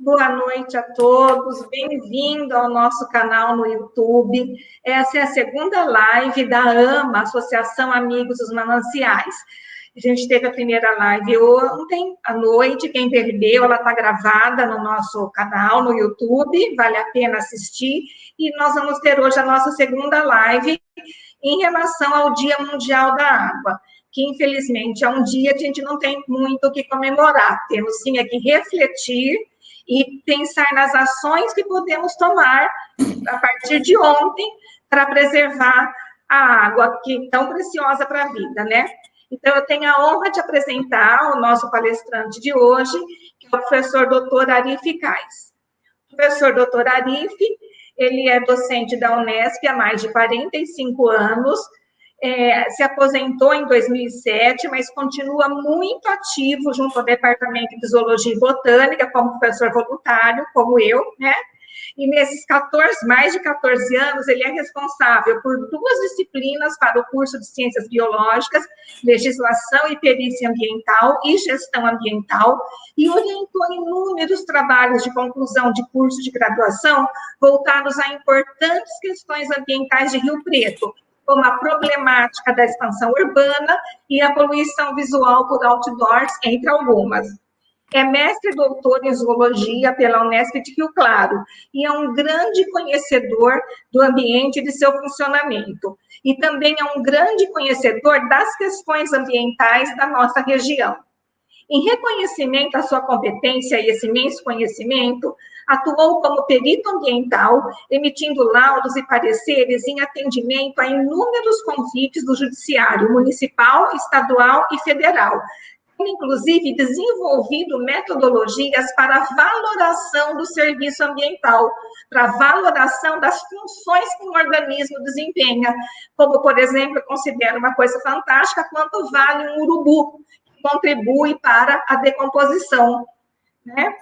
Boa noite a todos, bem-vindo ao nosso canal no YouTube. Essa é a segunda live da AMA, Associação Amigos dos Mananciais. A gente teve a primeira live ontem à noite, quem perdeu, ela está gravada no nosso canal no YouTube, vale a pena assistir. E nós vamos ter hoje a nossa segunda live em relação ao Dia Mundial da Água, que infelizmente é um dia que a gente não tem muito o que comemorar, temos sim é que refletir e pensar nas ações que podemos tomar a partir de ontem para preservar a água que é tão preciosa para a vida, né? Então, eu tenho a honra de apresentar o nosso palestrante de hoje, que é o professor Dr. Arif Kais. O professor Dr. Arif, ele é docente da Unesp há mais de 45 anos, se aposentou em 2007, mas continua muito ativo junto ao Departamento de Zoologia e Botânica, como professor voluntário, como eu, né? E nesses mais de 14 anos, ele é responsável por 2 disciplinas para o curso de Ciências Biológicas, Legislação e Perícia Ambiental e Gestão Ambiental, e orientou inúmeros trabalhos de conclusão de curso de graduação voltados a importantes questões ambientais de Rio Preto, como a problemática da expansão urbana e a poluição visual por outdoors, entre algumas. É mestre e doutor em zoologia pela Unesp de Rio Claro e é um grande conhecedor do ambiente e de seu funcionamento. E também é um grande conhecedor das questões ambientais da nossa região. Em reconhecimento à sua competência e esse imenso conhecimento, atuou como perito ambiental, emitindo laudos e pareceres em atendimento a inúmeros convites do Judiciário Municipal, Estadual e Federal, inclusive desenvolvido metodologias para a valoração do serviço ambiental, para a valoração das funções que um organismo desempenha, como, por exemplo, eu considero uma coisa fantástica quanto vale um urubu, que contribui para a decomposição, né?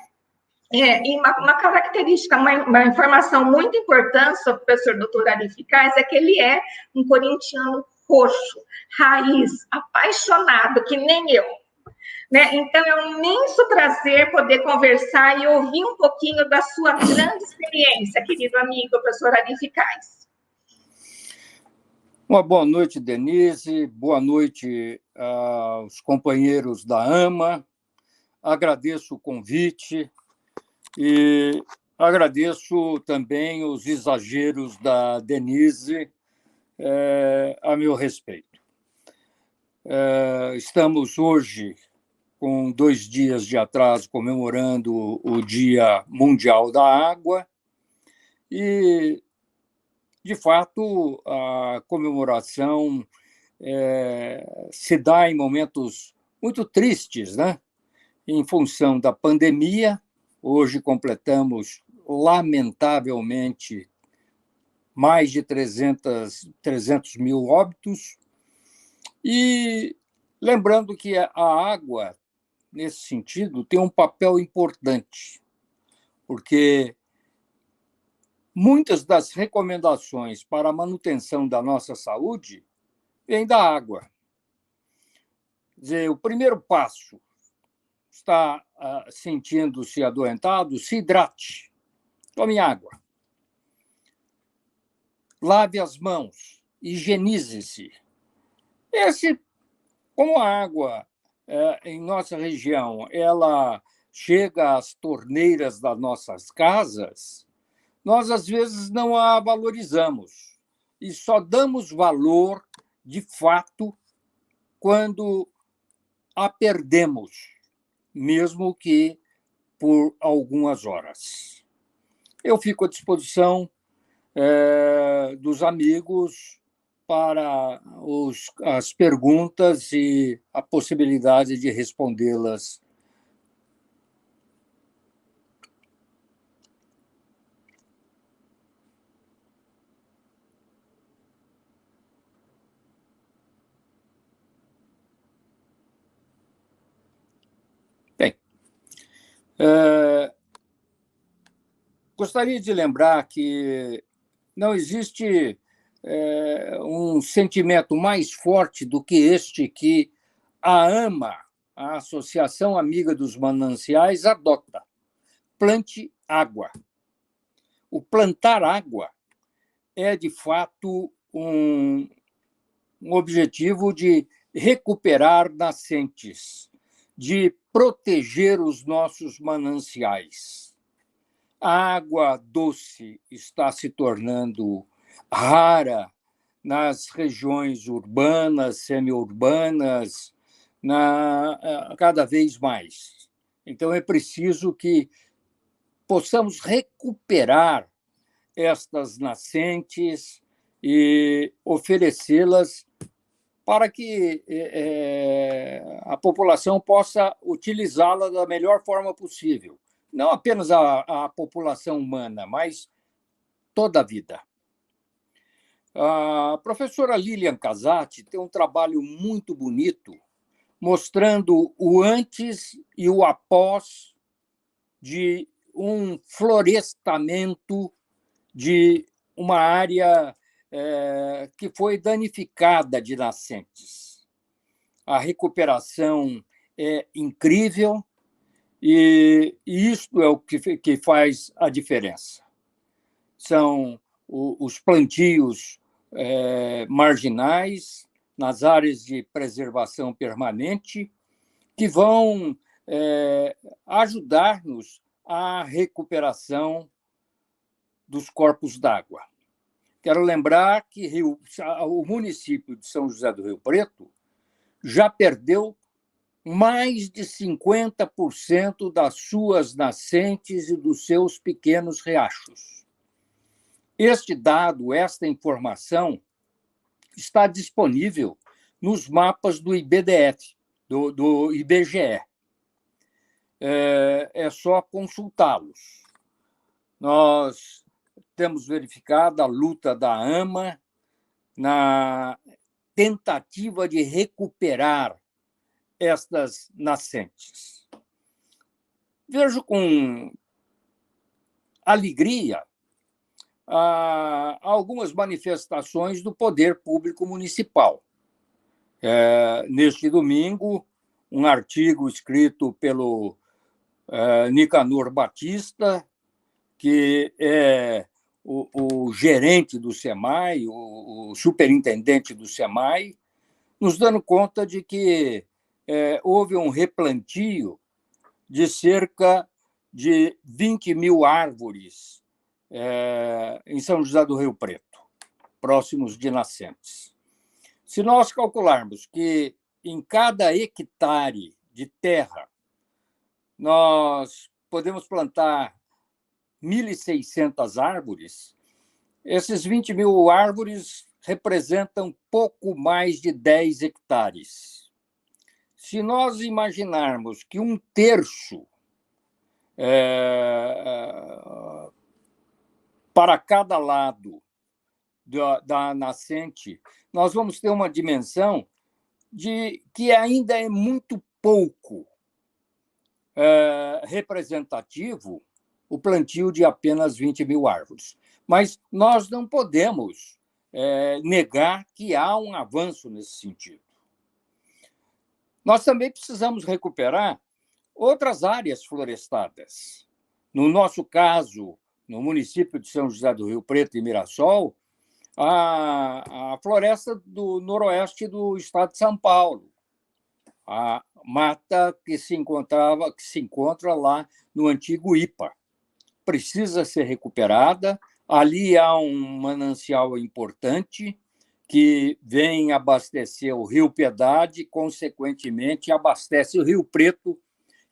E uma característica, uma informação muito importante sobre o professor Dr. Arif Kais é que ele é um corintiano roxo, raiz, apaixonado, que nem eu. Né? Então, é um imenso prazer poder conversar e ouvir um pouquinho da sua grande experiência, querido amigo, professor Arif Kais. Uma boa noite, Denise, boa noite aos companheiros da AMA, agradeço o convite e agradeço também os exageros da Denise a meu respeito. Estamos hoje com 2 dias de atraso, comemorando o Dia Mundial da Água, e, de fato, a comemoração se dá em momentos muito tristes, né? Em função da pandemia. Hoje completamos, lamentavelmente, mais de 300 mil óbitos, e lembrando que a água, nesse sentido, tem um papel importante, porque muitas das recomendações para a manutenção da nossa saúde vêm da água. Quer dizer, o primeiro passo: está sentindo-se adoentado, se hidrate, tome água. Lave as mãos, higienize-se. Como a água em nossa região, ela chega às torneiras das nossas casas, nós, às vezes, não a valorizamos e só damos valor, de fato, quando a perdemos, mesmo que por algumas horas. Eu fico à disposição dos amigos para as perguntas e a possibilidade de respondê-las. Bem, gostaria de lembrar que não existe um sentimento mais forte do que este que a AMA, a Associação Amiga dos Mananciais, adota. plante água. O plantar água é, de fato, um objetivo de recuperar nascentes, de proteger os nossos mananciais. A água doce está se tornando rara nas regiões urbanas, semiurbanas, cada vez mais. Então, é preciso que possamos recuperar estas nascentes e oferecê-las para que a população possa utilizá-la da melhor forma possível. Não apenas a população humana, mas toda a vida. A professora Lilian Casati tem um trabalho muito bonito mostrando o antes e o após de um florestamento de uma área que foi danificada de nascentes. A recuperação é incrível e isto é o que faz a diferença. São os plantios marginais nas áreas de preservação permanente que vão ajudar-nos à recuperação dos corpos d'água. Quero lembrar que o município de São José do Rio Preto já perdeu mais de 50% das suas nascentes e dos seus pequenos riachos. Este dado, esta informação, está disponível nos mapas do IBDF, do IBGE. É só consultá-los. Nós temos verificado a luta da AMA na tentativa de recuperar estas nascentes. Vejo com alegria algumas manifestações do poder público municipal. Neste domingo, um artigo escrito pelo Nicanor Batista, que é o gerente do SEMAI, o superintendente do SEMAI, nos dando conta de que houve um replantio de cerca de 20 mil árvores em São José do Rio Preto, próximos de nascentes. Se nós calcularmos que em cada hectare de terra nós podemos plantar 1.600 árvores, esses 20 mil árvores representam pouco mais de 10 hectares. Se nós imaginarmos que um terço para cada lado da nascente, nós vamos ter uma dimensão de que ainda é muito pouco representativo o plantio de apenas 20 mil árvores. Mas nós não podemos negar que há um avanço nesse sentido. Nós também precisamos recuperar outras áreas florestadas. No nosso caso, no município de São José do Rio Preto e Mirassol, a floresta do noroeste do estado de São Paulo, a mata que se encontra lá no antigo IPA. Precisa ser recuperada. Ali há um manancial importante que vem abastecer o Rio Piedade, consequentemente, abastece o Rio Preto,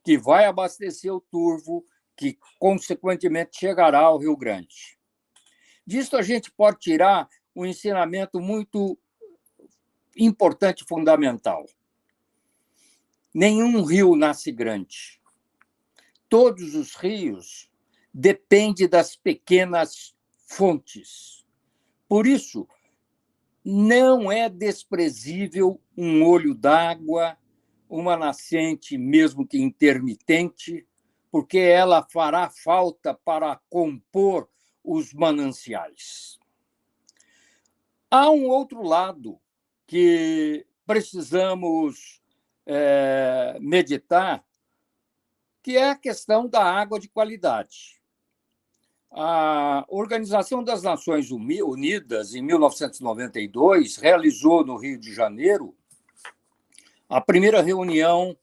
que vai abastecer o Turvo, que, consequentemente, chegará ao Rio Grande. Disto, a gente pode tirar um ensinamento muito importante e fundamental. Nenhum rio nasce grande. Todos os rios dependem das pequenas fontes. Por isso, não é desprezível um olho d'água, uma nascente, mesmo que intermitente, porque ela fará falta para compor os mananciais. Há um outro lado que precisamos meditar, que é a questão da água de qualidade. A Organização das Nações Unidas, em 1992, realizou no Rio de Janeiro a primeira reunião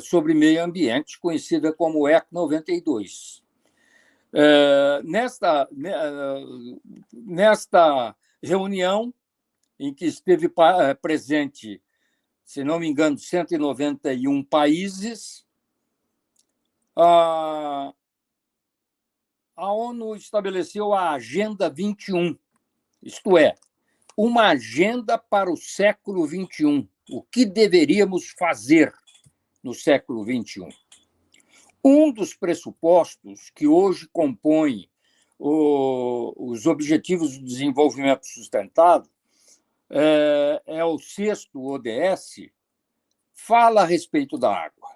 sobre meio ambiente, conhecida como ECO 92. Nesta reunião, em que esteve presente, se não me engano, 191 países, a ONU estabeleceu a Agenda 21, isto é, uma agenda para o século XXI. O que deveríamos fazer no século XXI? Um dos pressupostos que hoje compõe os Objetivos do Desenvolvimento Sustentável é o 6º ODS, fala a respeito da água,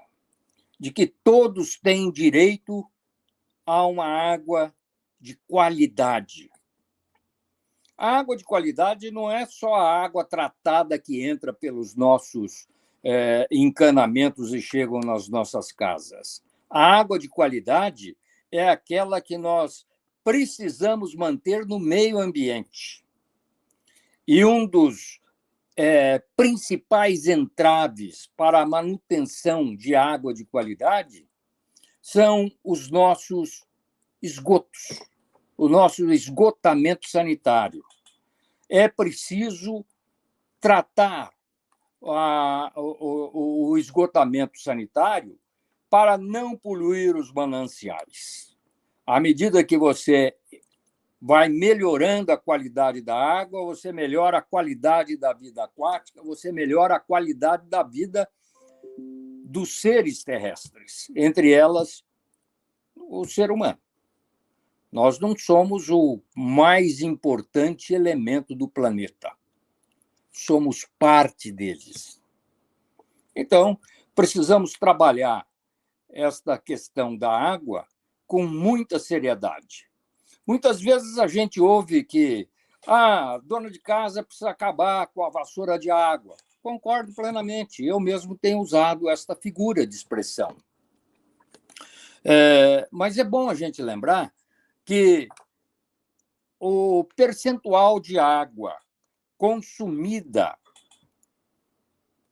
de que todos têm direito a uma água de qualidade. A água de qualidade não é só a água tratada que entra pelos nossos encanamentos e chegam nas nossas casas. A água de qualidade é aquela que nós precisamos manter no meio ambiente. E um dos principais entraves para a manutenção de água de qualidade são os nossos esgotos, o nosso esgotamento sanitário. É preciso tratar o esgotamento sanitário para não poluir os mananciais. À medida que você vai melhorando a qualidade da água, você melhora a qualidade da vida aquática, você melhora a qualidade da vida dos seres terrestres, entre elas o ser humano. Nós não somos o mais importante elemento do planeta. Somos parte deles. Então, precisamos trabalhar esta questão da água com muita seriedade. Muitas vezes a gente ouve que a dona de casa precisa acabar com a vassoura de água. Concordo plenamente. Eu mesmo tenho usado esta figura de expressão. Mas é bom a gente lembrar que o percentual de água consumida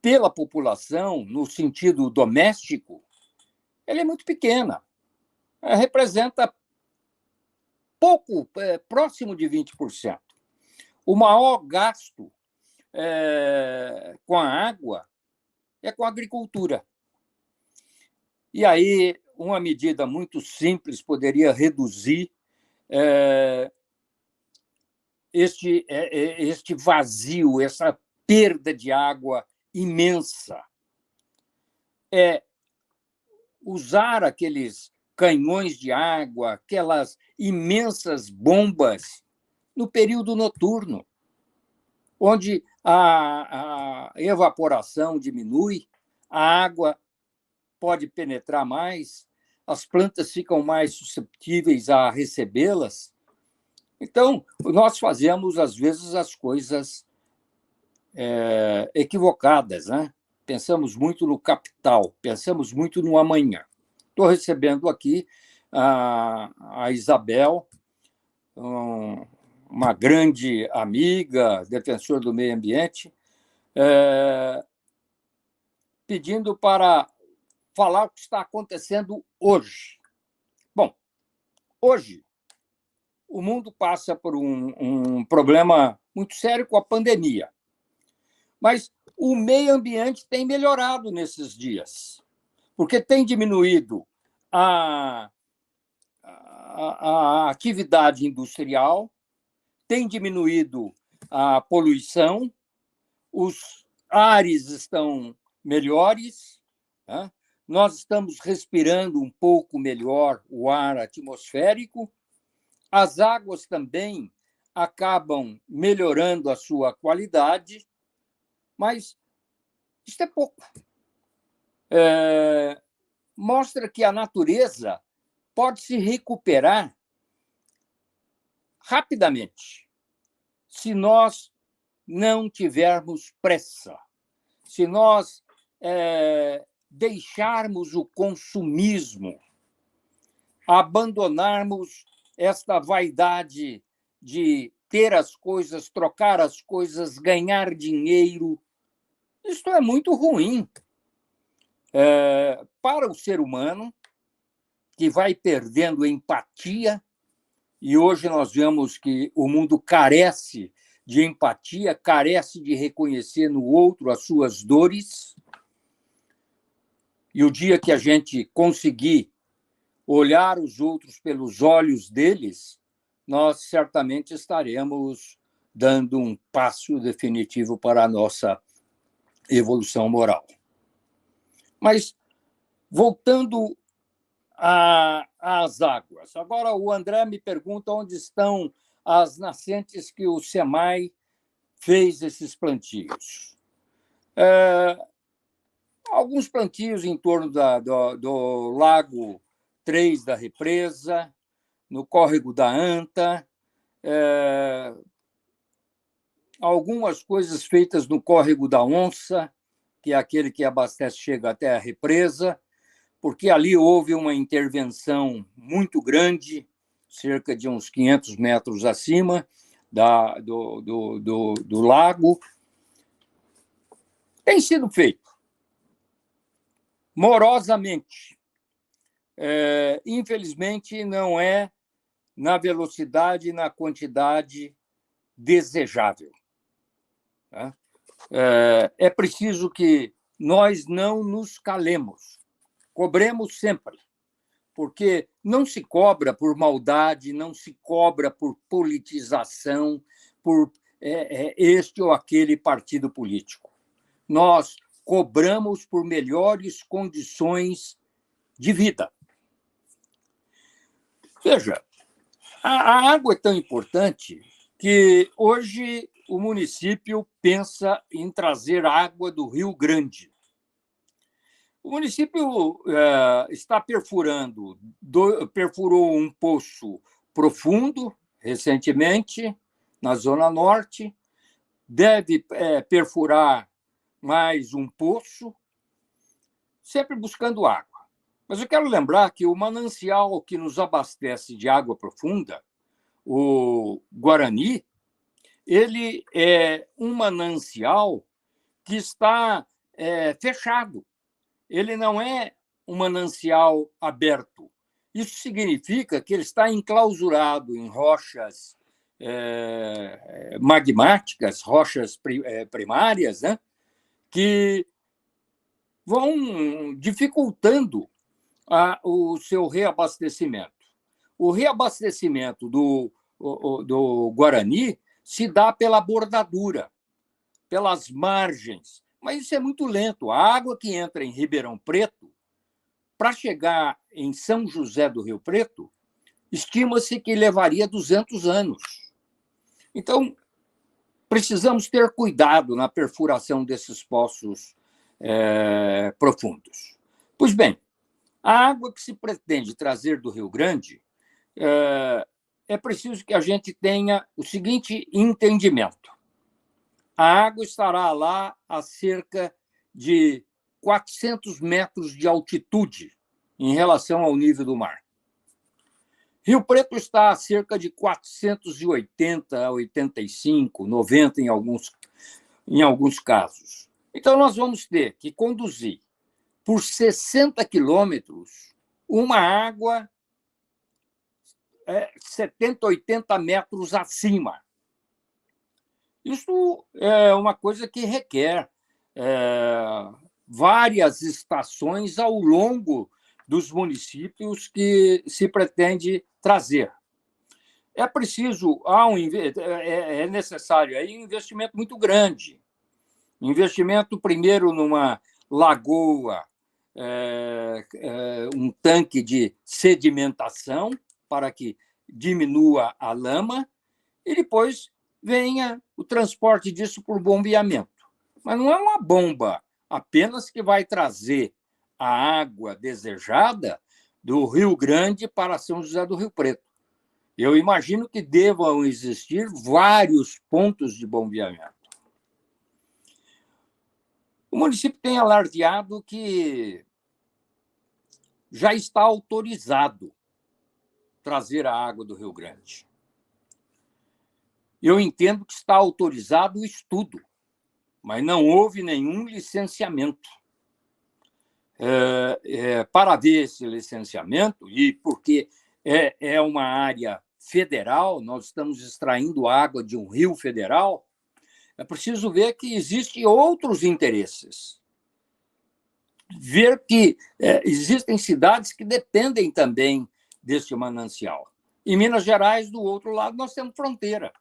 pela população, no sentido doméstico, ela é muito pequena. Representa pouco, próximo de 20%. O maior gasto com a água é com a agricultura. E aí, uma medida muito simples poderia reduzir este vazio, essa perda de água imensa. É usar aqueles canhões de água, aquelas imensas bombas no período noturno, onde a evaporação diminui, a água pode penetrar mais, as plantas ficam mais suscetíveis a recebê-las. Então, nós fazemos, às vezes, as coisas equivocadas, né? Pensamos muito no capital, pensamos muito no amanhã. Estou recebendo aqui a Isabel, uma grande amiga, defensora do meio ambiente, pedindo para falar o que está acontecendo hoje. Bom, hoje o mundo passa por um problema muito sério com a pandemia, mas o meio ambiente tem melhorado nesses dias, porque tem diminuído a atividade industrial, tem diminuído a poluição, os ares estão melhores, né? Nós estamos respirando um pouco melhor o ar atmosférico, as águas também acabam melhorando a sua qualidade, mas isso é pouco. Mostra que a natureza pode se recuperar rapidamente se nós não tivermos pressa, se nós deixarmos o consumismo, abandonarmos esta vaidade de ter as coisas, trocar as coisas, ganhar dinheiro. Isto é muito ruim para o ser humano, que vai perdendo empatia, e hoje nós vemos que o mundo carece de empatia, carece de reconhecer no outro as suas dores. E o dia que a gente conseguir olhar os outros pelos olhos deles, nós certamente estaremos dando um passo definitivo para a nossa evolução moral. Mas, voltando às águas, agora o André me pergunta onde estão as nascentes que o SEMAI fez esses plantios. Alguns plantios em torno do Lago 3 da Represa, no córrego da Anta, algumas coisas feitas no córrego da Onça, que é aquele que abastece, chega até a represa, porque ali houve uma intervenção muito grande, cerca de uns 500 metros acima do lago. Tem sido feito morosamente. Infelizmente, não é na velocidade e na quantidade desejável. É preciso que nós não nos calemos, cobremos sempre, porque não se cobra por maldade, não se cobra por politização, por este ou aquele partido político. Nós cobramos por melhores condições de vida. Veja, a água é tão importante que hoje o município pensa em trazer água do Rio Grande. O município está perfurou um poço profundo recentemente, na Zona Norte, deve perfurar mais um poço, sempre buscando água. Mas eu quero lembrar que o manancial que nos abastece de água profunda, o Guarani, ele é um manancial que está fechado. Ele não é um manancial aberto. Isso significa que ele está enclausurado em rochas magmáticas, rochas primárias, né, que vão dificultando o seu reabastecimento. O reabastecimento do Guarani se dá pela bordadura, pelas margens, mas isso é muito lento. A água que entra em Ribeirão Preto, para chegar em São José do Rio Preto, estima-se que levaria 200 anos. Então, precisamos ter cuidado na perfuração desses poços profundos. Pois bem, a água que se pretende trazer do Rio Grande, é preciso que a gente tenha o seguinte entendimento. A água estará lá a cerca de 400 metros de altitude em relação ao nível do mar. Rio Preto está a cerca de 480, 85, 90 em alguns casos. Então, nós vamos ter que conduzir por 60 quilômetros uma água 70, 80 metros acima. Isso é uma coisa que requer várias estações ao longo dos municípios que se pretende trazer. É preciso, é necessário aí um investimento muito grande. Investimento, primeiro, numa lagoa, um tanque de sedimentação para que diminua a lama, e depois venha o transporte disso por bombeamento. Mas não é uma bomba apenas que vai trazer a água desejada do Rio Grande para São José do Rio Preto. Eu imagino que devam existir vários pontos de bombeamento. O município tem alardeado que já está autorizado trazer a água do Rio Grande. Eu entendo que está autorizado o estudo, mas não houve nenhum licenciamento. Para ver esse licenciamento, e porque é uma área federal, nós estamos extraindo água de um rio federal, é preciso ver que existem outros interesses. Ver que existem cidades que dependem também desse manancial. Em Minas Gerais, do outro lado, nós temos fronteira.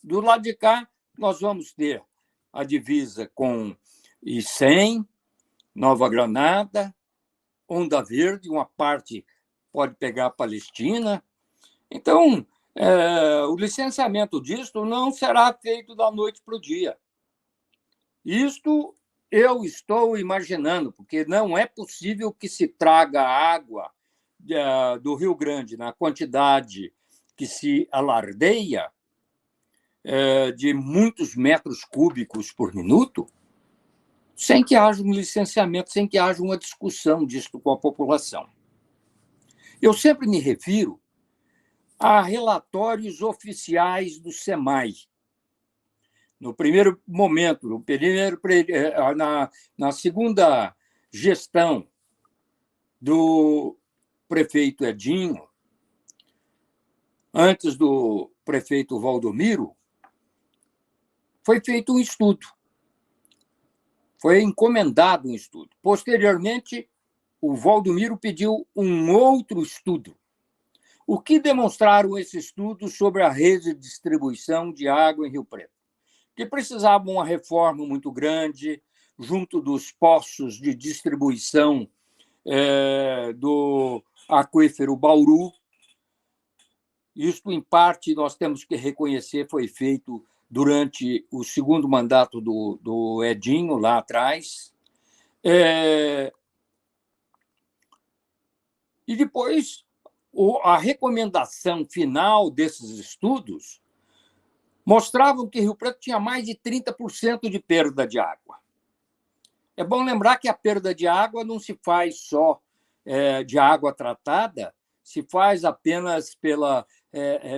Do lado de cá, nós vamos ter a divisa com Icém, Nova Granada, Onda Verde, uma parte pode pegar a Palestina. Então, o licenciamento disto não será feito da noite para o dia. Isto eu estou imaginando, porque não é possível que se traga água do Rio Grande na quantidade que se alardeia, de muitos metros cúbicos por minuto, sem que haja um licenciamento, sem que haja uma discussão disso com a população. Eu sempre me refiro a relatórios oficiais do SEMAI. No primeiro momento, na segunda gestão do prefeito Edinho, antes do prefeito Valdomiro, foi feito um estudo. Foi encomendado um estudo. Posteriormente, o Valdomiro pediu um outro estudo. O que demonstraram esses estudos sobre a rede de distribuição de água em Rio Preto? Que precisava uma reforma muito grande junto dos poços de distribuição do aquífero Bauru. Isto, em parte, nós temos que reconhecer, foi feito durante o segundo mandato do Edinho, lá atrás. E depois, a recomendação final desses estudos mostravam que Rio Preto tinha mais de 30% de perda de água. É bom lembrar que a perda de água não se faz só de água tratada, se faz apenas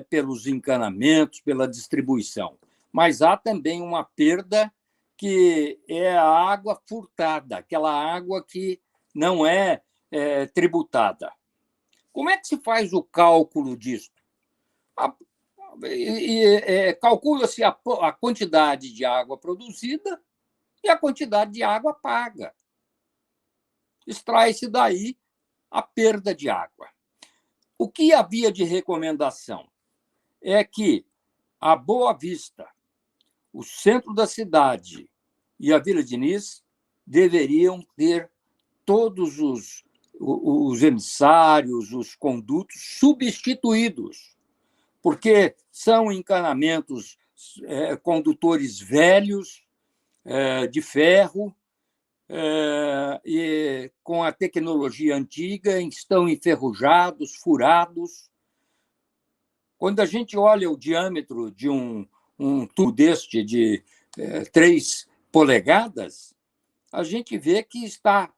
pelos encanamentos, pela distribuição. Mas há também uma perda que é a água furtada, aquela água que não é tributada. Como é que se faz o cálculo disso? Calcula-se a quantidade de água produzida e a quantidade de água paga. Extrai-se daí a perda de água. O que havia de recomendação é que a Boa Vista, o centro da cidade e a Vila Diniz deveriam ter todos os emissários, os condutos substituídos, porque são encanamentos condutores velhos, de ferro, e com a tecnologia antiga, estão enferrujados, furados. Quando a gente olha o diâmetro de um tubo deste de 3 polegadas, a gente vê que está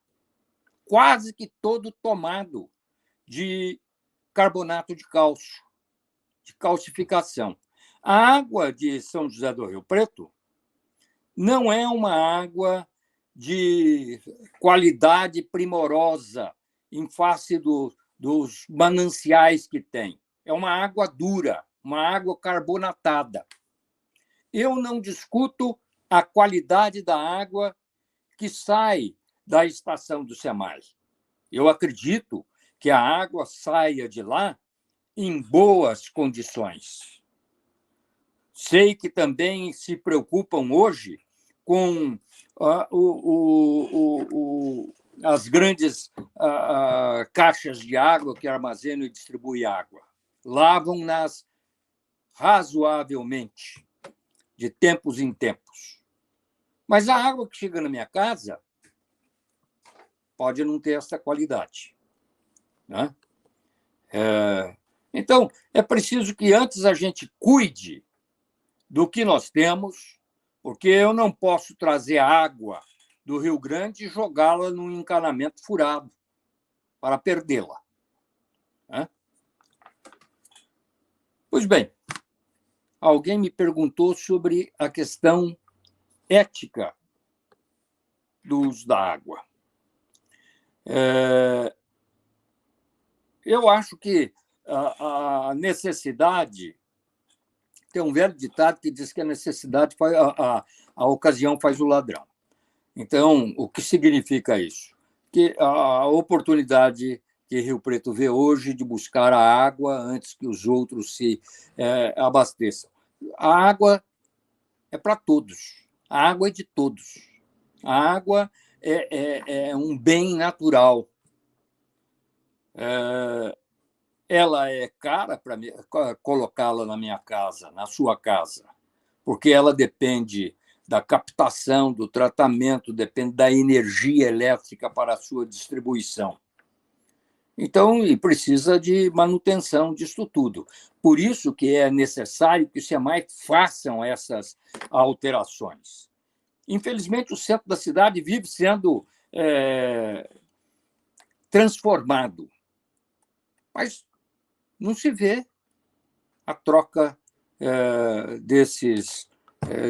quase que todo tomado de carbonato de cálcio, de calcificação. A água de São José do Rio Preto não é uma água de qualidade primorosa em face dos mananciais que tem. É uma água dura, uma água carbonatada. Eu não discuto a qualidade da água que sai da estação do SEMAI. Eu acredito que a água saia de lá em boas condições. Sei que também se preocupam hoje com as grandes caixas de água que armazenam e distribuem água. Lavam-nas razoavelmente, de tempos em tempos. Mas a água que chega na minha casa pode não ter essa qualidade, né? Então, é preciso que antes a gente cuide do que nós temos, porque eu não posso trazer água do Rio Grande e jogá-la num encanamento furado para perdê-la. Pois bem, alguém me perguntou sobre a questão ética do uso da água. Eu acho que a necessidade... Tem um velho ditado que diz que a necessidade faz, a ocasião faz o ladrão. Então, o que significa isso? Que a oportunidade que Rio Preto vê hoje de buscar a água antes que os outros se abasteçam. A água é para todos. A água é de todos. A água é um bem natural. Ela é cara para colocá-la na minha casa, na sua casa, porque ela depende da captação, do tratamento, depende da energia elétrica para a sua distribuição. Então, e precisa de manutenção disso tudo. Por isso que é necessário que os SEMAI façam essas alterações. Infelizmente, o centro da cidade vive sendo transformado, mas não se vê a troca desses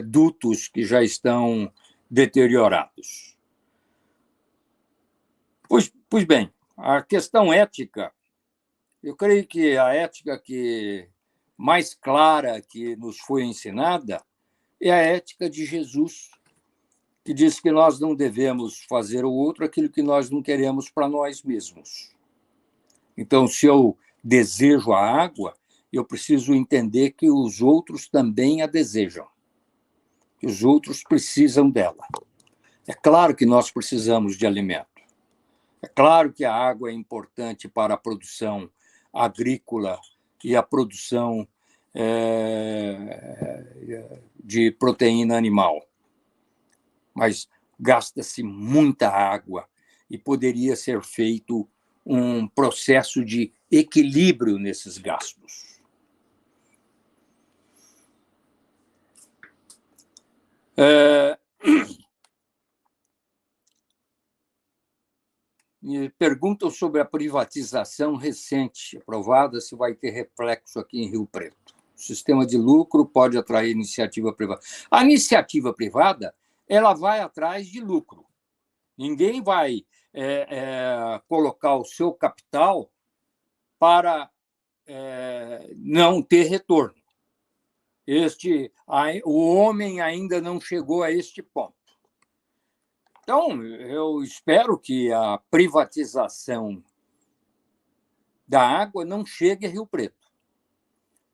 dutos que já estão deteriorados. Pois bem, a questão ética, eu creio que a ética que mais clara que nos foi ensinada é a ética de Jesus, que diz que nós não devemos fazer ao outro aquilo que nós não queremos para nós mesmos. Então, se eu desejo a água, eu preciso entender que os outros também a desejam, que os outros precisam dela. É claro que nós precisamos de alimento. É claro que a água é importante para a produção agrícola e a produção de proteína animal. Mas gasta-se muita água e poderia ser feito um processo de equilíbrio nesses gastos. Me perguntam sobre a privatização recente aprovada, se vai ter reflexo aqui em Rio Preto. O sistema de lucro pode atrair iniciativa privada. A iniciativa privada, ela vai atrás de lucro. Ninguém vai colocar o seu capital para não ter retorno. O homem ainda não chegou a este ponto. Então, eu espero que a privatização da água não chegue a Rio Preto.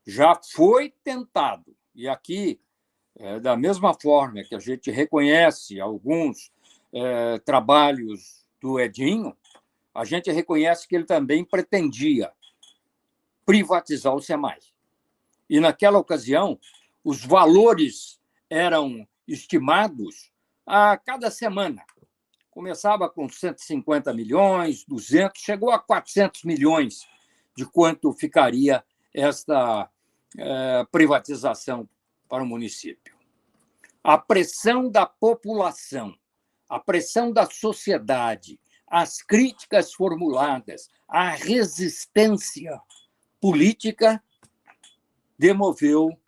Já foi tentado. E aqui, da mesma forma que a gente reconhece alguns trabalhos do Edinho, a gente reconhece que ele também pretendia privatizar o SEMAI. E, naquela ocasião, os valores eram estimados a cada semana. Começava com 150 milhões, 200, chegou a 400 milhões de quanto ficaria esta privatização para o município. A pressão da população, a pressão da sociedade, as críticas formuladas, a resistência política demoveu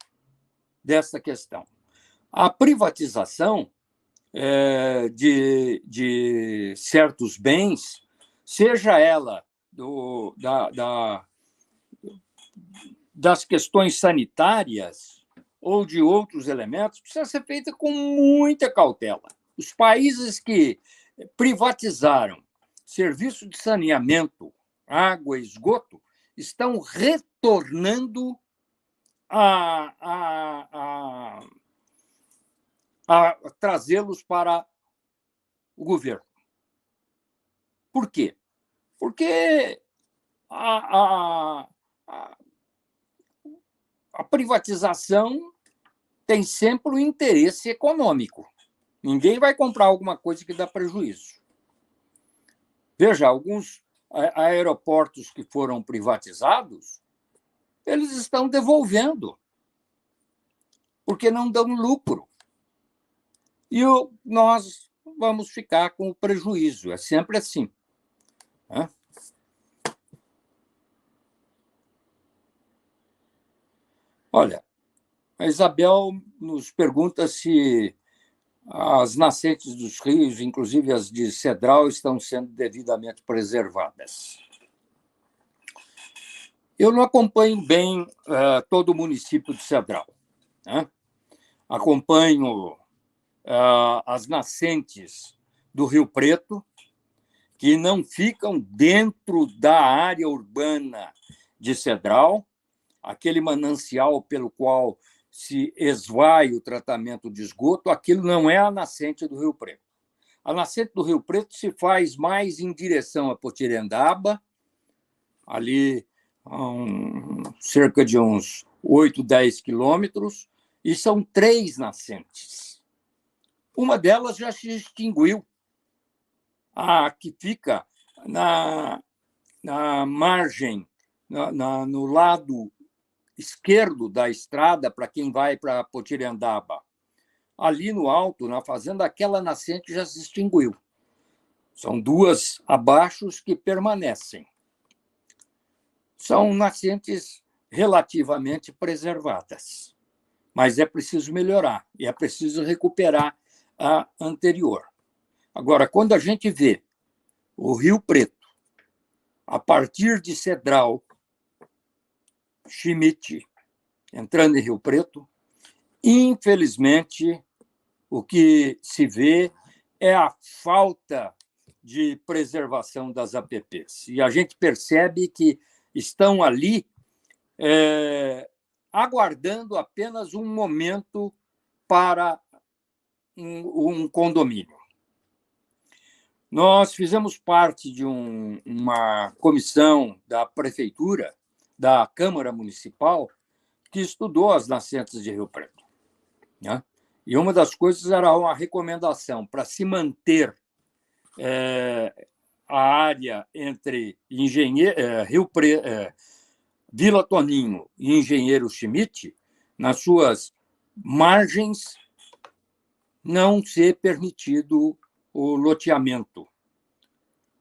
dessa questão. A privatização de certos bens, seja ela das questões sanitárias ou de outros elementos, precisa ser feita com muita cautela. Os países que privatizaram serviço de saneamento, água e esgoto, estão retornando a trazê-los para o governo. Por quê? Porque a privatização tem sempre o interesse econômico. Ninguém vai comprar alguma coisa que dá prejuízo. Veja, alguns aeroportos que foram privatizados, eles estão devolvendo, porque não dão lucro. E nós vamos ficar com o prejuízo. É sempre assim, né? Olha, a Isabel nos pergunta se as nascentes dos rios, inclusive as de Cedral, estão sendo devidamente preservadas. Eu não acompanho bem todo o município de Cedral, né? Acompanho as nascentes do Rio Preto, que não ficam dentro da área urbana de Cedral, aquele manancial pelo qual se esvai o tratamento de esgoto, aquilo não é a nascente do Rio Preto. A nascente do Rio Preto se faz mais em direção a Potirendaba, ali cerca de uns 8, 10 quilômetros, e são 3 nascentes. Uma delas já se extinguiu, a que fica na margem, no lado esquerdo da estrada para quem vai para Potirendaba. Ali no alto, na fazenda, aquela nascente já se extinguiu. São 2 abaixo que permanecem. São nascentes relativamente preservadas, mas é preciso melhorar e é preciso recuperar a anterior. Agora, quando a gente vê o Rio Preto, a partir de Cedral, Schmidt, entrando em Rio Preto, infelizmente, o que se vê é a falta de preservação das APPs. E a gente percebe que estão ali aguardando apenas um momento para um condomínio. Nós fizemos parte de uma comissão da prefeitura, da Câmara Municipal, que estudou as nascentes de Rio Preto, né? E uma das coisas era uma recomendação para se manter a área entre Vila Toninho e Engenheiro Schmidt, nas suas margens, não ser permitido o loteamento.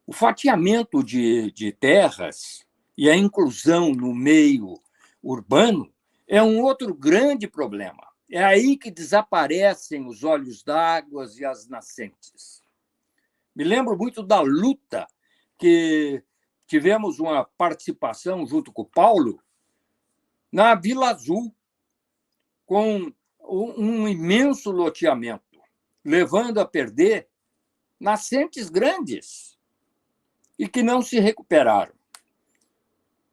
O fatiamento de terras e a inclusão no meio urbano é um outro grande problema. É aí que desaparecem os olhos d'água e as nascentes. Me lembro muito da luta que tivemos uma participação junto com o Paulo na Vila Azul, com um imenso loteamento, levando a perder nascentes grandes e que não se recuperaram.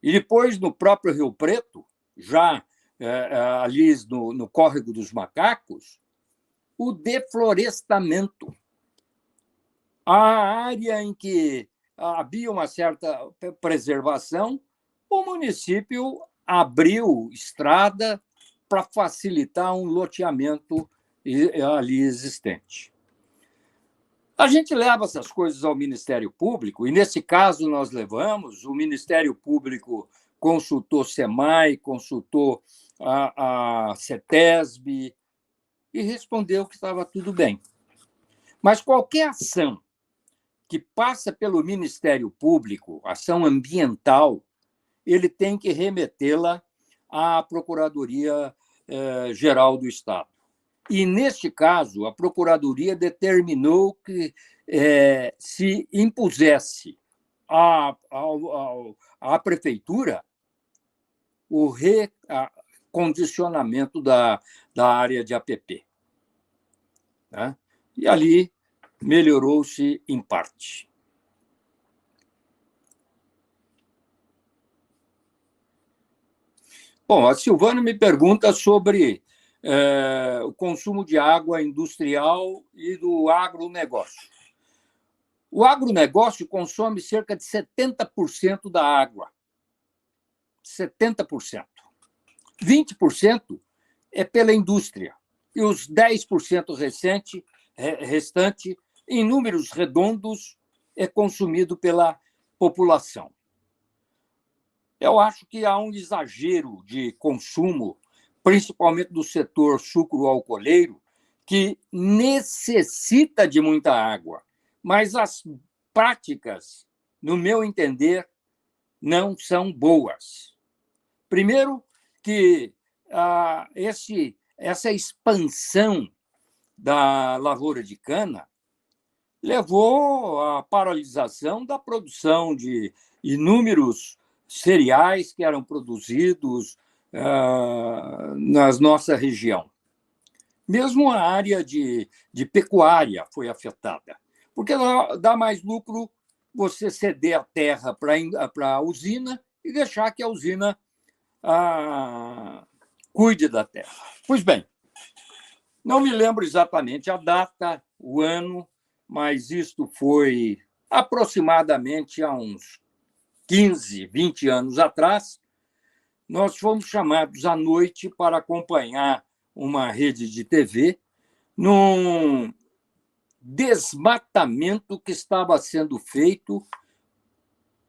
E depois, no próprio Rio Preto, já ali no Córrego dos Macacos, o deflorestamento. A área em que havia uma certa preservação, o município abriu estrada para facilitar um loteamento ali existente. A gente leva essas coisas ao Ministério Público, e, nesse caso, nós levamos. O Ministério Público consultou SEMAI, consultou a CETESB e respondeu que estava tudo bem. Mas qualquer ação que passa pelo Ministério Público, ação ambiental, ele tem que remetê-la à Procuradoria-Geral do Estado. E, neste caso, a Procuradoria determinou que se impusesse à Prefeitura o recondicionamento da área de APP, né? E ali melhorou-se em parte. Bom, a Silvana me pergunta sobre o consumo de água industrial e do agronegócio. O agronegócio consome cerca de 70% da água. 70%. 20% é pela indústria. E os 10% restante, em números redondos, é consumido pela população. Eu acho que há um exagero de consumo, principalmente do setor sucro-alcooleiro, que necessita de muita água, mas as práticas, no meu entender, não são boas. Primeiro, que essa expansão da lavoura de cana levou à paralisação da produção de inúmeros cereais que eram produzidos na nossa região. Mesmo a área de pecuária foi afetada, porque dá mais lucro você ceder a terra para a usina e deixar que a usina cuide da terra. Pois bem, não me lembro exatamente a data, o ano, mas isto foi aproximadamente há uns 15, 20 anos atrás. Nós fomos chamados à noite para acompanhar uma rede de TV num desmatamento que estava sendo feito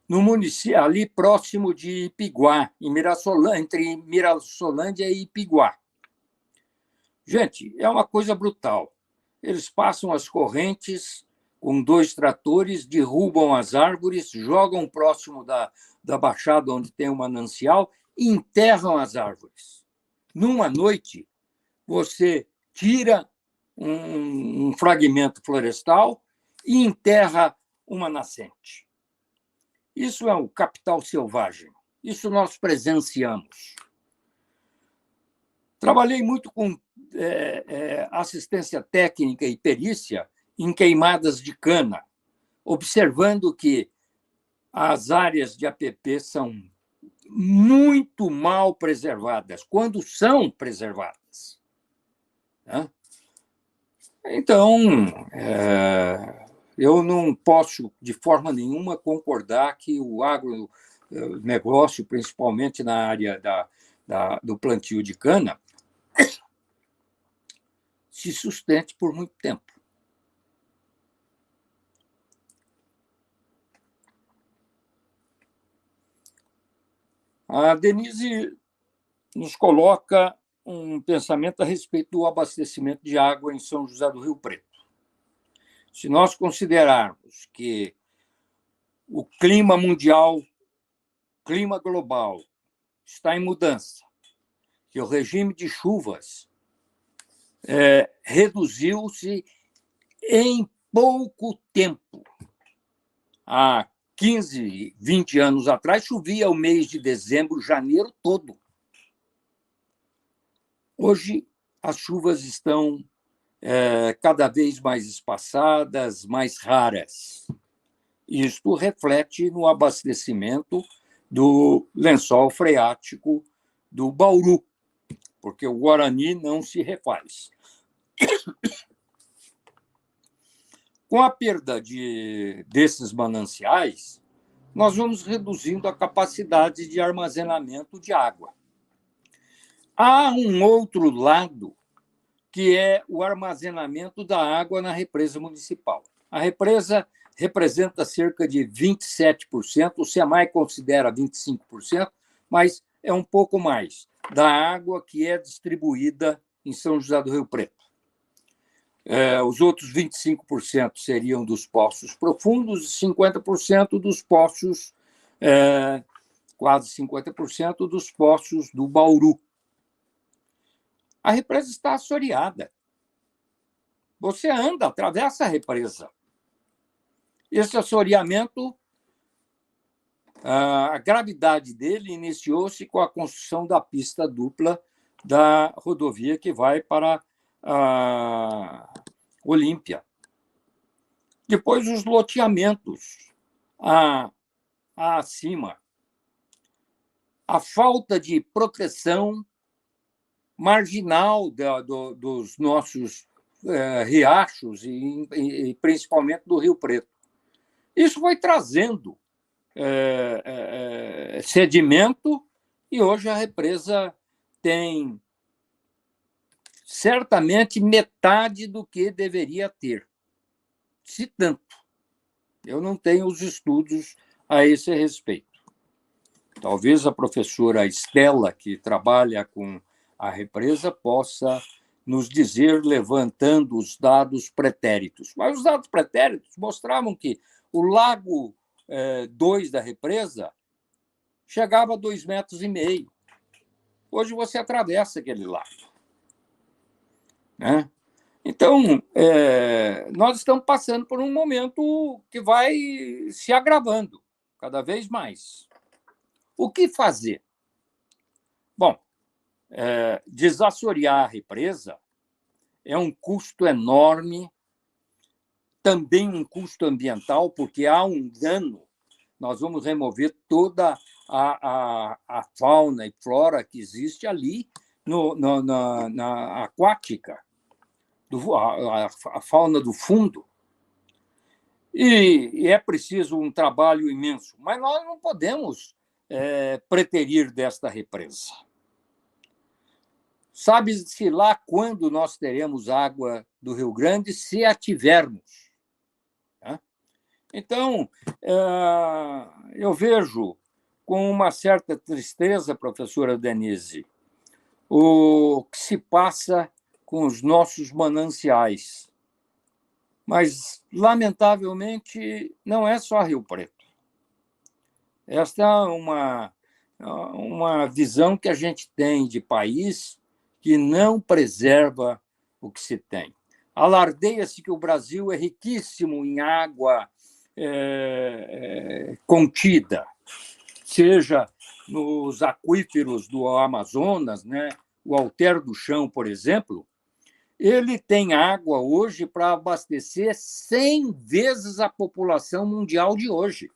no município, ali próximo de Ipiguá, entre Mirassolândia e Ipiguá. Gente, é uma coisa brutal. Eles passam as correntes com 2 tratores, derrubam as árvores, jogam próximo da baixada onde tem um manancial e enterram as árvores. Numa noite, você tira um fragmento florestal e enterra uma nascente. Isso é o capital selvagem. Isso nós presenciamos. Trabalhei muito com assistência técnica e perícia em queimadas de cana, observando que as áreas de APP são muito mal preservadas, quando são preservadas. Então, eu não posso, de forma nenhuma, concordar que o agronegócio, principalmente na área do plantio de cana, se sustente por muito tempo. A Denise nos coloca um pensamento a respeito do abastecimento de água em São José do Rio Preto. Se nós considerarmos que o clima mundial, clima global, está em mudança, que o regime de chuvas reduziu-se em pouco tempo. Há 15, 20 anos atrás, chovia o mês de dezembro, janeiro todo. Hoje, as chuvas estão cada vez mais espaçadas, mais raras. Isto reflete no abastecimento do lençol freático do Bauru, porque o Guarani não se refaz. Com a perda desses mananciais, nós vamos reduzindo a capacidade de armazenamento de água. Há um outro lado, que é o armazenamento da água na represa municipal. A represa representa cerca de 27%, o SEMAI considera 25%, mas é um pouco mais da água que é distribuída em São José do Rio Preto. Os outros 25% seriam dos poços profundos e 50% dos poços, quase 50% dos poços do Bauru. A represa está assoreada. Você anda, atravessa a represa. Esse assoreamento, a gravidade dele iniciou-se com a construção da pista dupla da rodovia que vai para Olímpia. Depois, os loteamentos acima. A falta de proteção marginal dos nossos riachos e principalmente do Rio Preto. Isso foi trazendo sedimento e hoje a represa tem certamente metade do que deveria ter, se tanto. Eu não tenho os estudos a esse respeito. Talvez a professora Estela, que trabalha com a represa, possa nos dizer, levantando os dados pretéritos. Mas os dados pretéritos mostravam que o lago 2 da represa chegava a 2,5 metros. Hoje você atravessa aquele lago, né? Então, nós estamos passando por um momento que vai se agravando cada vez mais. O que fazer? Bom, desassorear a represa é um custo enorme, também um custo ambiental, porque há um dano. Nós vamos remover toda a fauna e flora que existe ali na aquática, a fauna do fundo. E é preciso um trabalho imenso, mas nós não podemos preterir desta represa. Sabe-se lá quando nós teremos água do Rio Grande, se a tivermos. Né? Então, eu vejo com uma certa tristeza, professora Denise, o que se passa com os nossos mananciais. Mas, lamentavelmente, não é só Rio Preto. Esta é uma visão que a gente tem de país que não preserva o que se tem. Alardeia-se que o Brasil é riquíssimo em água contida, seja nos aquíferos do Amazonas, né? O Alter do Chão, por exemplo, ele tem água hoje para abastecer 100 vezes a população mundial de hoje.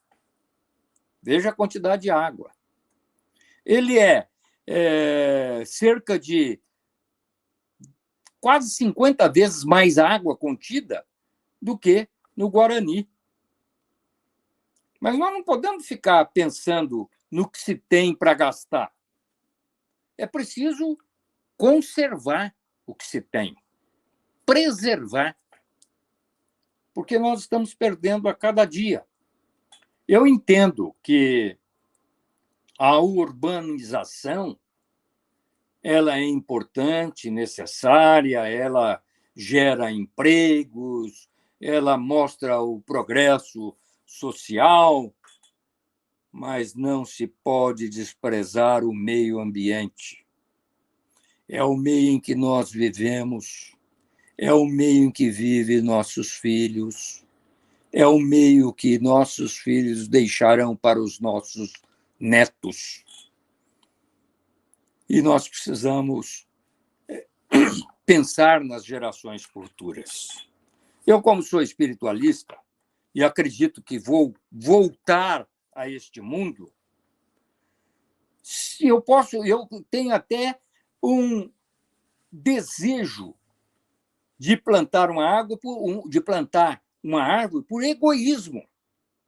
Veja a quantidade de água. Ele é cerca de quase 50 vezes mais água contida do que no Guarani. Mas nós não podemos ficar pensando no que se tem para gastar. É preciso conservar o que se tem, preservar, porque nós estamos perdendo a cada dia. Eu entendo que a urbanização ela é importante, necessária, ela gera empregos, ela mostra o progresso social, mas não se pode desprezar o meio ambiente. É o meio em que nós vivemos, é o meio em que vivem nossos filhos, é o meio que nossos filhos deixarão para os nossos netos. E nós precisamos pensar nas gerações futuras. Eu, como sou espiritualista, e acredito que vou voltar a este mundo, se eu tenho até um desejo de plantar uma árvore por egoísmo,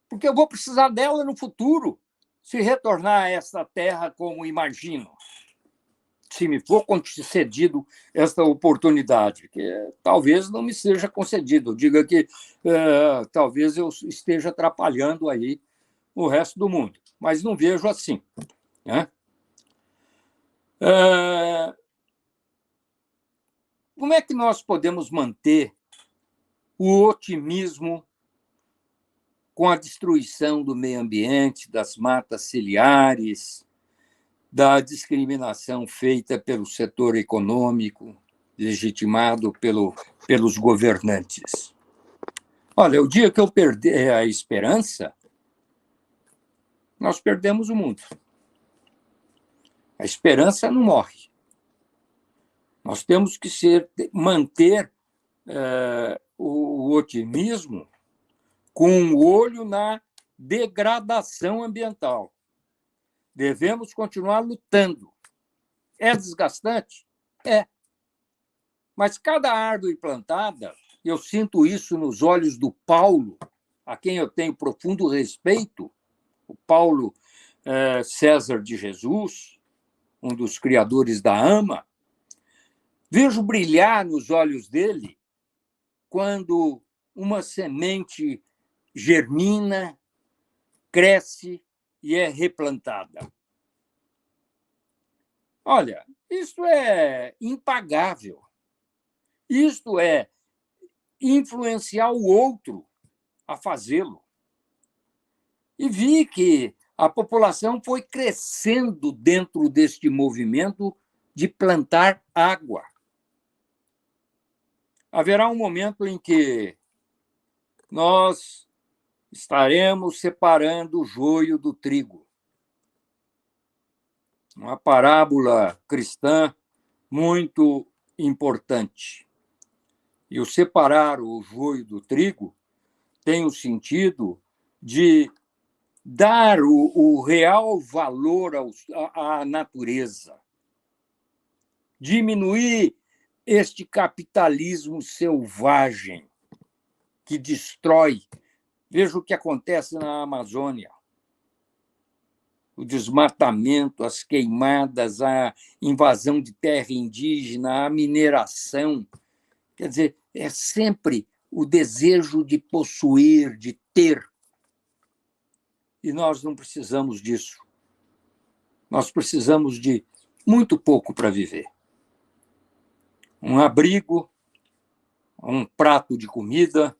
porque eu vou precisar dela no futuro, se retornar a essa terra como imagino, se me for concedido esta oportunidade, que talvez não me seja concedido. Diga que talvez eu esteja atrapalhando aí o resto do mundo, mas não vejo assim. Né? Como é que nós podemos manter o otimismo com a destruição do meio ambiente, das matas ciliares, da discriminação feita pelo setor econômico, legitimado pelos governantes? Olha, o dia que eu perder a esperança, nós perdemos o mundo. A esperança não morre. Nós temos que manter o otimismo com um olho na degradação ambiental. Devemos continuar lutando. É desgastante? É. Mas cada árvore plantada, eu sinto isso nos olhos do Paulo, a quem eu tenho profundo respeito, o Paulo César de Jesus, um dos criadores da AMA, vejo brilhar nos olhos dele quando uma semente germina, cresce e é replantada. Olha, isso é impagável. Isto é influenciar o outro a fazê-lo. E vi que a população foi crescendo dentro deste movimento de plantar água. Haverá um momento em que nós estaremos separando o joio do trigo. Uma parábola cristã muito importante. E o separar o joio do trigo tem o sentido de dar o real valor à natureza, diminuir este capitalismo selvagem que destrói. Veja o que acontece na Amazônia. O desmatamento, as queimadas, a invasão de terra indígena, a mineração. Quer dizer, é sempre o desejo de possuir, de ter. E nós não precisamos disso. Nós precisamos de muito pouco para viver. Um abrigo, um prato de comida,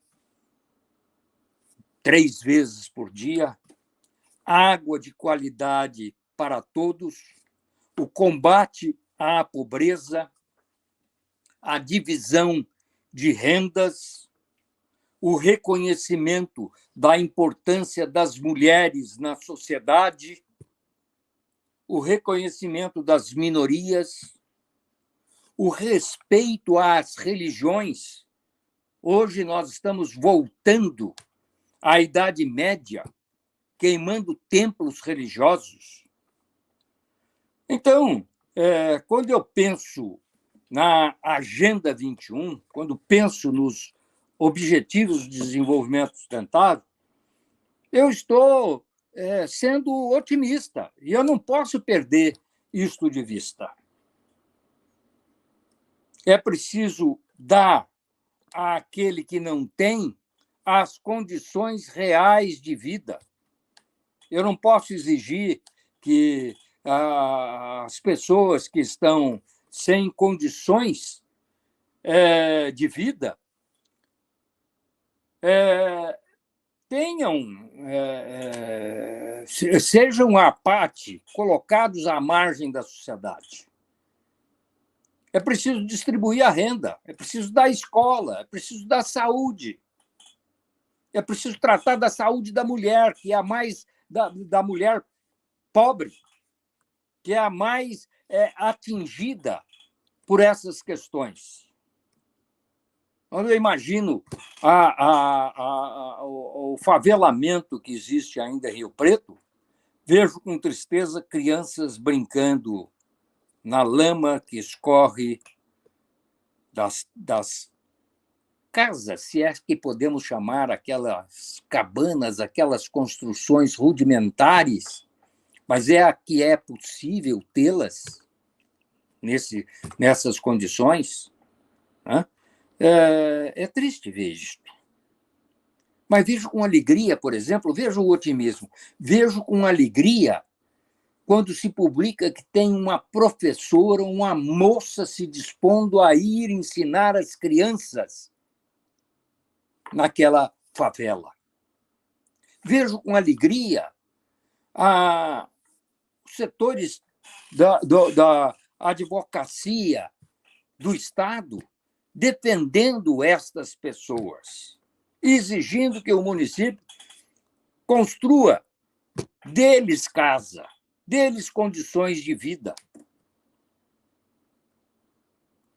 3 vezes por dia, água de qualidade para todos, o combate à pobreza, a divisão de rendas, o reconhecimento da importância das mulheres na sociedade, o reconhecimento das minorias, o respeito às religiões. Hoje nós estamos voltando à Idade Média, queimando templos religiosos. Então, quando eu penso na Agenda 21, quando penso nos Objetivos de Desenvolvimento Sustentável, eu estou sendo otimista, e eu não posso perder isto de vista. É preciso dar àquele que não tem as condições reais de vida. Eu não posso exigir que as pessoas que estão sem condições de vida sejam à parte, colocados à margem da sociedade. É preciso distribuir a renda, é preciso dar escola, é preciso dar saúde, é preciso tratar da saúde da mulher, que é a mais da mulher pobre, que é a mais atingida por essas questões. Quando eu imagino o favelamento que existe ainda em Rio Preto, vejo com tristeza crianças brincando na lama que escorre das casas, se é que podemos chamar aquelas cabanas, aquelas construções rudimentares, mas é a que é possível tê-las nessas condições. Né? É triste ver isto. Mas vejo com alegria, por exemplo, vejo o otimismo, vejo com alegria quando se publica que tem uma professora, uma moça se dispondo a ir ensinar as crianças naquela favela. Vejo com alegria os setores da advocacia do Estado defendendo estas pessoas, exigindo que o município construa deles casa, deles condições de vida.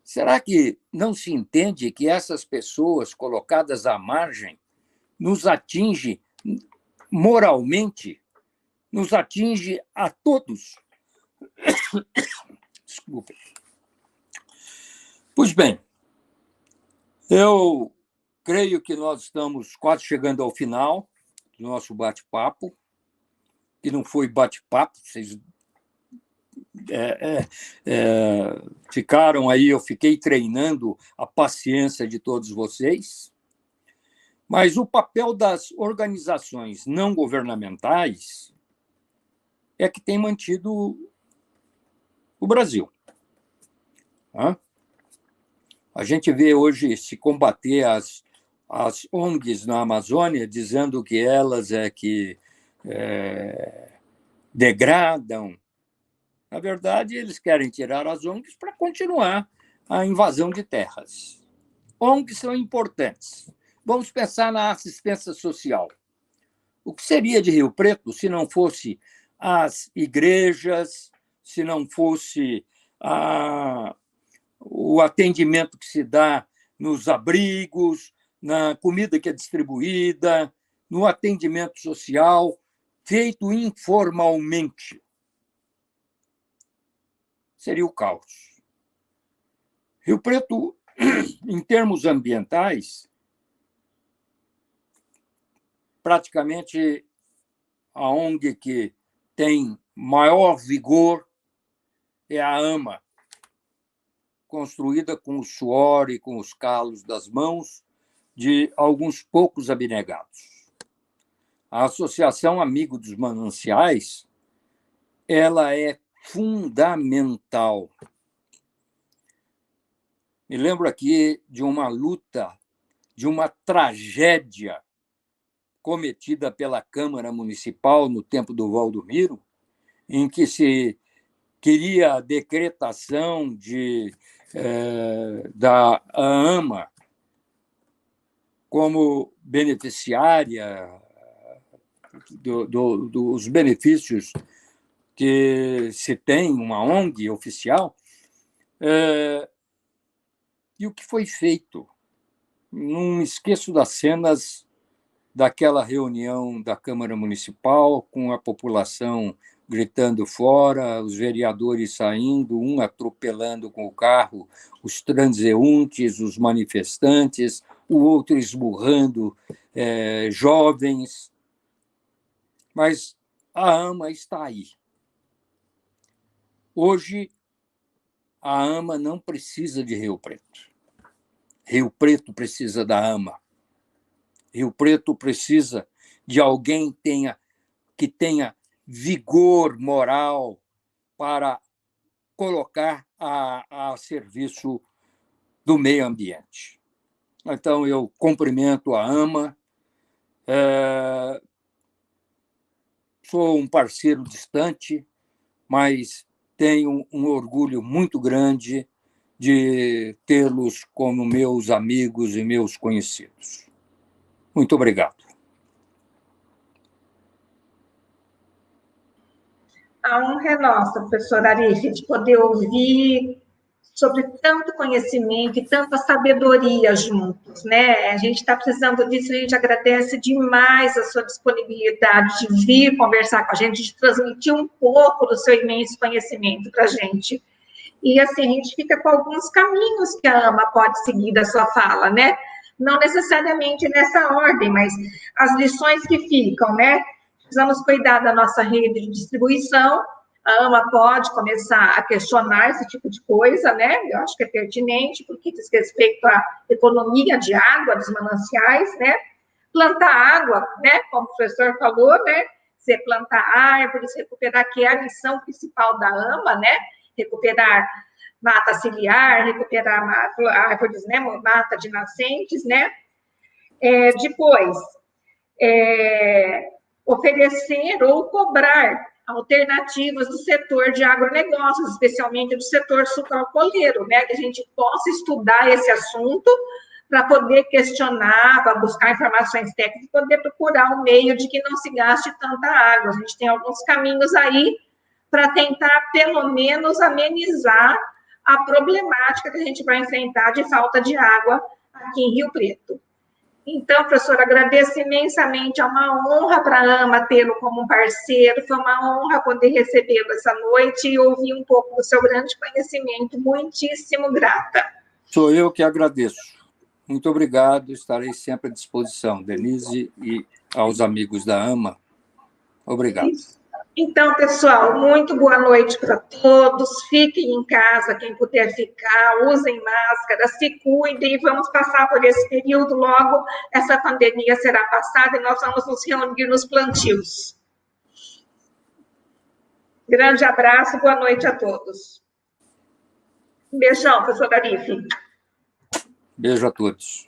Será que não se entende que essas pessoas colocadas à margem nos atinge moralmente, nos atinge a todos? Desculpe. Pois bem, eu creio que nós estamos quase chegando ao final do nosso bate-papo, que não foi bate-papo, vocês ficaram aí, eu fiquei treinando a paciência de todos vocês, mas o papel das organizações não governamentais é que tem mantido o Brasil. A gente vê hoje se combater as ONGs na Amazônia, dizendo que elas degradam. Na verdade, eles querem tirar as ONGs para continuar a invasão de terras. ONGs são importantes. Vamos pensar na assistência social. O que seria de Rio Preto se não fosse as igrejas, se não fosse o atendimento que se dá nos abrigos, na comida que é distribuída, no atendimento social, feito informalmente? Seria o caos. Rio Preto, em termos ambientais, praticamente a ONG que tem maior vigor é a AMA, construída com o suor e com os calos das mãos de alguns poucos abnegados. A Associação Amigo dos Mananciais, ela é fundamental. Me lembro aqui de uma luta, de uma tragédia cometida pela Câmara Municipal no tempo do Valdomiro, em que se queria a decretação da AMA como beneficiária dos benefícios que se tem uma ONG oficial. E o que foi feito? Não esqueço das cenas daquela reunião da Câmara Municipal, com a população gritando fora, os vereadores saindo, um atropelando com o carro os transeuntes, os manifestantes, o outro esmurrando jovens. Mas a AMA está aí. Hoje, a AMA não precisa de Rio Preto. Rio Preto precisa da AMA. Rio Preto precisa de alguém que tenha vigor moral para colocar a serviço do meio ambiente. Então, eu cumprimento a AMA, sou um parceiro distante, mas tenho um orgulho muito grande de tê-los como meus amigos e meus conhecidos. Muito obrigado. A honra é nossa, professor Arif, de poder ouvir sobre tanto conhecimento e tanta sabedoria juntos, né? A gente está precisando disso, a gente agradece demais a sua disponibilidade de vir conversar com a gente, de transmitir um pouco do seu imenso conhecimento para a gente. E, assim, a gente fica com alguns caminhos que a AMA pode seguir da sua fala, né? Não necessariamente nessa ordem, mas as lições que ficam, né? Precisamos cuidar da nossa rede de distribuição. A AMA pode começar a questionar esse tipo de coisa, né? Eu acho que é pertinente, porque diz respeito à economia de água dos mananciais, né? Plantar água, né? Como o professor falou, né? Você plantar árvores, recuperar, que é a missão principal da AMA, né? Recuperar mata ciliar, recuperar árvores, né? Mata de nascentes, né? Depois, oferecer ou cobrar alternativas do setor de agronegócios, especialmente do setor sucroalcooleiro, né? Que a gente possa estudar esse assunto para poder questionar, para buscar informações técnicas, poder procurar um meio de que não se gaste tanta água. A gente tem alguns caminhos aí para tentar, pelo menos, amenizar a problemática que a gente vai enfrentar de falta de água aqui em Rio Preto. Então, professor, agradeço imensamente, é uma honra para a AMA tê-lo como um parceiro, foi uma honra poder recebê-lo essa noite e ouvir um pouco do seu grande conhecimento, muitíssimo grata. Sou eu que agradeço. Muito obrigado, estarei sempre à disposição, Denise, e aos amigos da AMA. Obrigado. Então, pessoal, muito boa noite para todos. Fiquem em casa, quem puder ficar, usem máscara, se cuidem e vamos passar por esse período. Logo, essa pandemia será passada e nós vamos nos reunir nos plantios. Grande abraço, boa noite a todos. Um beijão, professor Arif. Beijo a todos.